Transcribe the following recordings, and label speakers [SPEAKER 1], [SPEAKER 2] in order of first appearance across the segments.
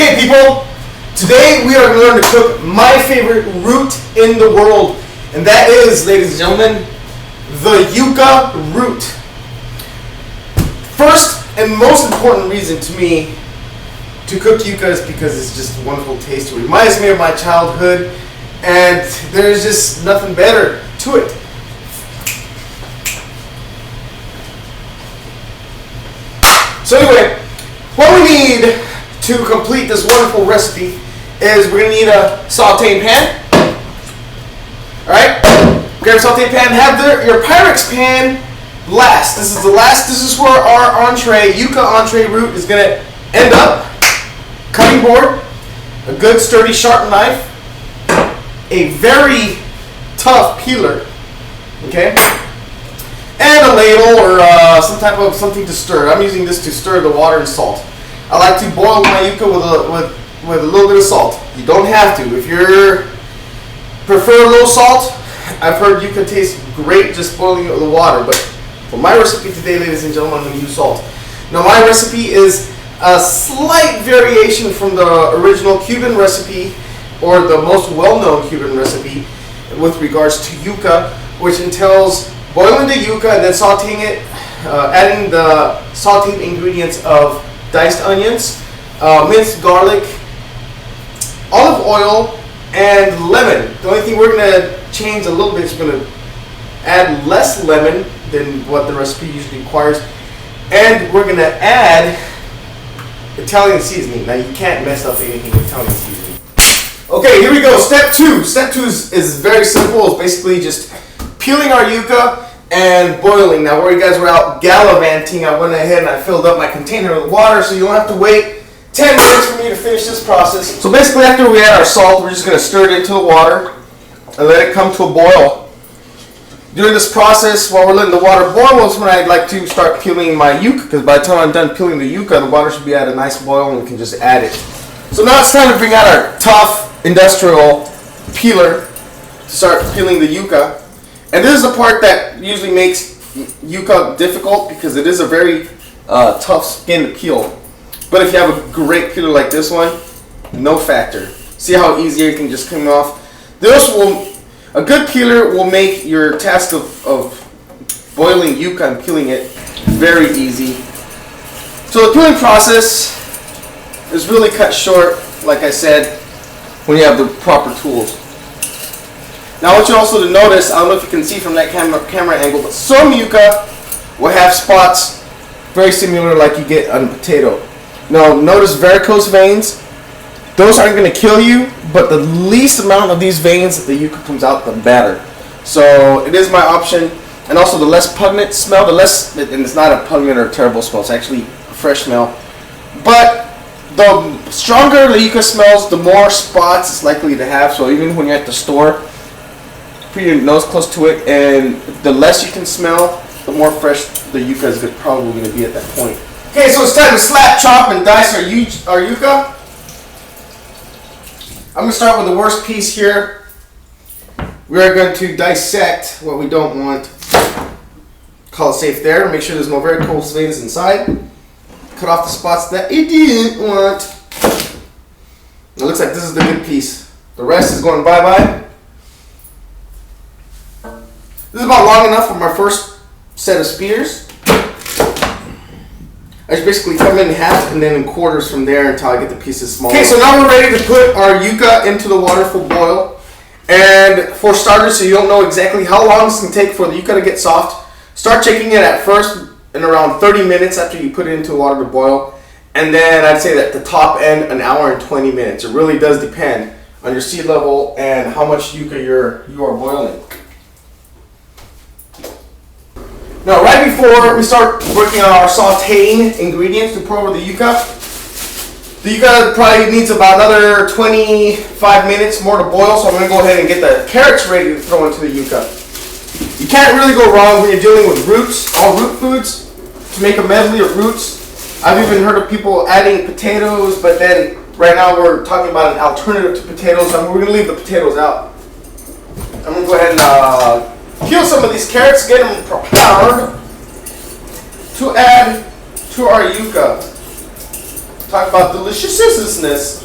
[SPEAKER 1] Okay, people, today we are going to learn to cook my favorite root in the world, and that is, ladies and gentlemen, the yucca root. First and most important reason to me to cook yucca is because it's just a wonderful taste. It reminds me of my childhood, and there's just nothing better to it. So anyway, what we need to complete this wonderful recipe is we're going to need a sauteing pan. Alright, grab a sauteing pan, have your Pyrex pan last. This is the last, this is where our entree, yucca entree root is going to end up. Cutting board, a good sturdy sharp knife, a very tough peeler, okay, and a ladle or some type of something to stir. I'm using this to stir the water and salt. I like to boil my yucca with a little bit of salt. You don't have to. If you prefer low salt, I've heard yucca tastes great just boiling it with the water. But for my recipe today, ladies and gentlemen, I'm going to use salt. Now my recipe is a slight variation from the original Cuban recipe, or the most well-known Cuban recipe with regards to yucca, which entails boiling the yucca and then sauteing it, adding the sauteed ingredients of diced onions, minced garlic, olive oil, and lemon. The only thing we're going to change a little bit is we're going to add less lemon than what the recipe usually requires, and we're going to add Italian seasoning. Now you can't mess up anything with Italian seasoning. Okay, here we go. Step two. Step two is very simple. It's basically just peeling our yucca and boiling. Now, where you guys were out gallivanting, I went ahead and I filled up my container with water, so you don't have to wait 10 minutes for me to finish this process. So basically, after we add our salt, we're just going to stir it into the water and let it come to a boil. During this process, while we're letting the water boil, is when I'd like to start peeling my yucca, because by the time I'm done peeling the yucca, the water should be at a nice boil and we can just add it. So now it's time to bring out our tough industrial peeler to start peeling the yucca. And this is the part that usually makes yucca difficult because it is a very tough skin to peel. But if you have a great peeler like this one, no factor. See how easy it can just come off? A good peeler will make your task of boiling yucca and peeling it very easy. So the peeling process is really cut short, like I said, when you have the proper tools. Now I want you also to notice, I don't know if you can see from that camera angle, but some yucca will have spots very similar like you get on a potato. Now notice varicose veins. Those aren't going to kill you, but the least amount of these veins that the yucca comes out, the better. So it is my option. And also the less pungent smell, and it's not a pungent or terrible smell, it's actually a fresh smell. But the stronger the yucca smells, the more spots it's likely to have. So even when you're at the store, put your nose close to it, and the less you can smell, the more fresh the yucca is probably going to be at that point. Okay, so it's time to slap, chop, and dice our yucca. I'm going to start with the worst piece here. We are going to dissect what we don't want. Call it safe there. Make sure there's no varicose veins inside. Cut off the spots that you didn't want. It looks like this is the good piece. The rest is going bye-bye. This is about long enough for my first set of spears. I just basically cut them in half and then in quarters from there until I get the pieces smaller. Okay, so now we're ready to put our yucca into the water for boil. And for starters, so you don't know exactly how long it's going to take for the yucca to get soft, start checking it at first in around 30 minutes after you put it into the water to boil. And then I'd say that the top end, an hour and 20 minutes. It really does depend on your sea level and how much yucca you are boiling. Now, right before we start working on our sauteing ingredients to pour over the yucca probably needs about another 25 minutes more to boil, so I'm going to go ahead and get the carrots ready to throw into the yucca. You can't really go wrong when you're dealing with roots, all root foods, to make a medley of roots. I've even heard of people adding potatoes, but then right now we're talking about an alternative to potatoes, so we're going to leave the potatoes out. I'm going to go ahead and peel some of these carrots, get them prepared to add to our yucca. talk about deliciousness.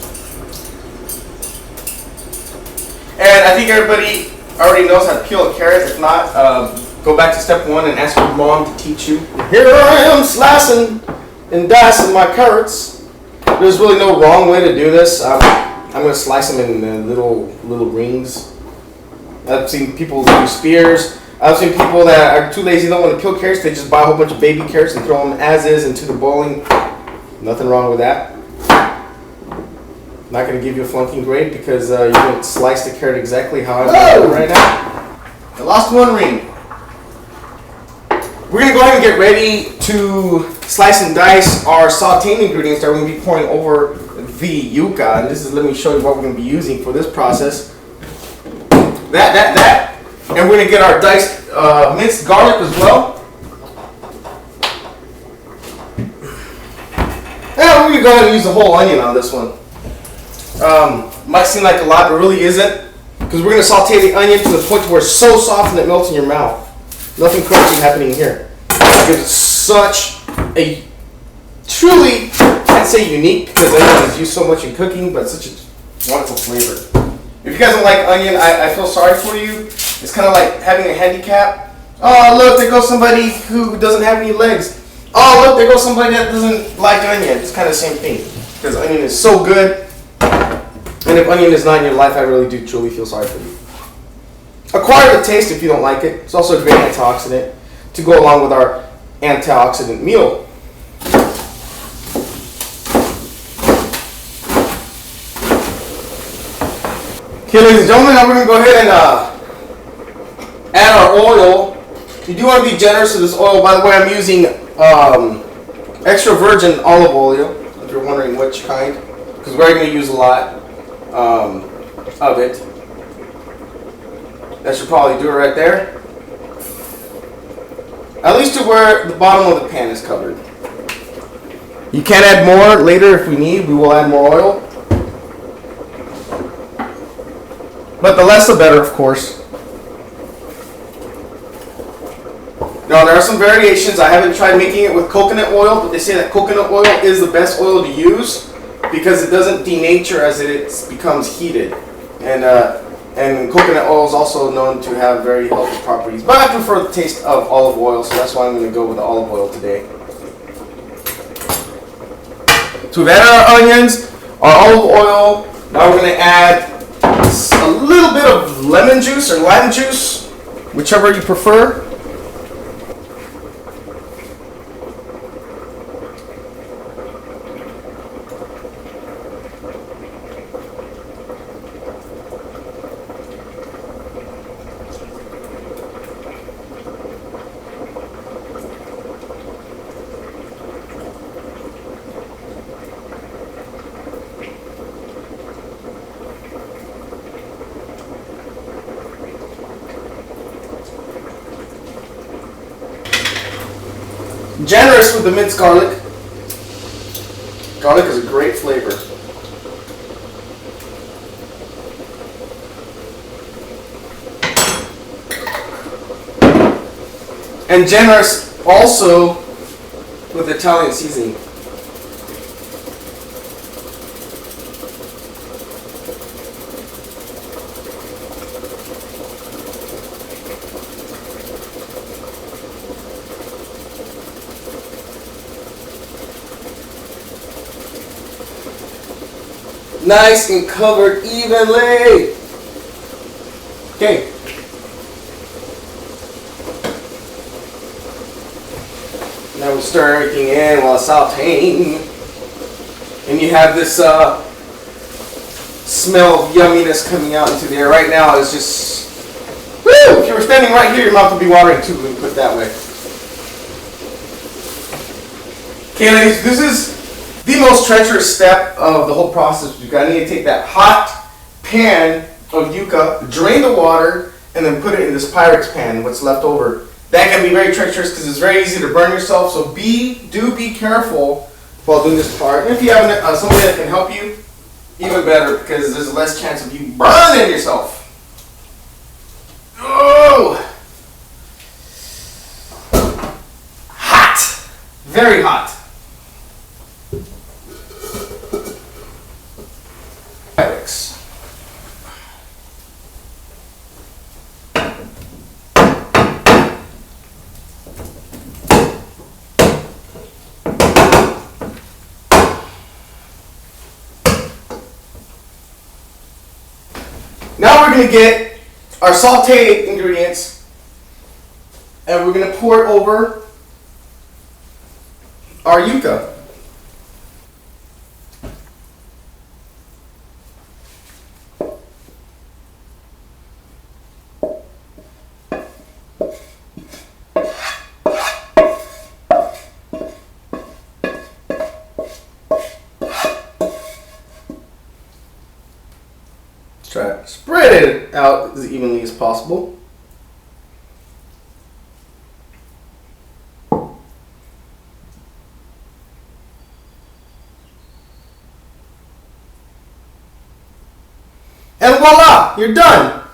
[SPEAKER 1] And I think everybody already knows how to peel a carrot. If not, go back to step 1 and ask your mom to teach you. Here I am slicing and dicing my carrots. There's really no wrong way to do this. I'm going to slice them in little rings. I've seen people do spears. I've seen people that are too lazy, don't want to peel carrots. They just buy a whole bunch of baby carrots and throw them as is into the boiling. Nothing wrong with that. Not going to give you a flunking grade because you didn't slice the carrot exactly how I'm doing it right now. I lost 1 ring. We're going to go ahead and get ready to slice and dice our sauteing ingredients that we're going to be pouring over the yuca. And this is, let me show you what we're going to be using for this process. That. And we're going to get our diced minced garlic as well. And we're going to go ahead and use the whole onion on this one. Might seem like a lot, but really isn't. Because we're going to saute the onion to the point where it's so soft and it melts in your mouth. Nothing crunchy happening here. It gives it such a truly, I'd say unique, because onion is used so much in cooking, but such a wonderful flavor. If you guys don't like onion, I feel sorry for you. It's kind of like having a handicap. Oh, look, there goes somebody who doesn't have any legs. Oh, look, there goes somebody that doesn't like onion. It's kind of the same thing. Because onion is so good. And if onion is not in your life, I really do truly feel sorry for you. Acquire the taste if you don't like it. It's also a great antioxidant to go along with our antioxidant meal. Okay, ladies and gentlemen, now we're going to go ahead and add our oil. You do want to be generous with this oil. By the way, I'm using extra virgin olive oil, if you're wondering which kind, because we're going to use a lot of it. That should probably do it right there. At least to where the bottom of the pan is covered. You can add more later if we need. We will add more oil. But the less the better, of course. Now, there are some variations. I haven't tried making it with coconut oil, but they say that coconut oil is the best oil to use because it doesn't denature as it becomes heated. And coconut oil is also known to have very healthy properties. But I prefer the taste of olive oil, so that's why I'm going to go with the olive oil today. So we've added our onions, our olive oil. Now we're going to add a little bit of lemon juice or lime juice, whichever you prefer. Generous with the minced garlic. Garlic is a great flavor. And generous also with Italian seasoning. Nice and covered evenly. Okay. Now we stir everything in while sauteing. And you have this smell of yumminess coming out into the air. Right now it's just, woo! If you were standing right here, your mouth would be watering too, let me put it that way. Okay, ladies, this is the most treacherous step of the whole process. You're going to need to take that hot pan of yuca, drain the water, and then put it in this Pyrex pan, what's left over. That can be very treacherous because it's very easy to burn yourself, so do be careful while doing this part. And if you have somebody that can help you, even better, because there's less chance of you burning yourself. Oh! Hot! Very hot. Now we're going to get our sauteed ingredients and we're going to pour it over our yuca. Try to spread it out as evenly as possible. And voila, you're done.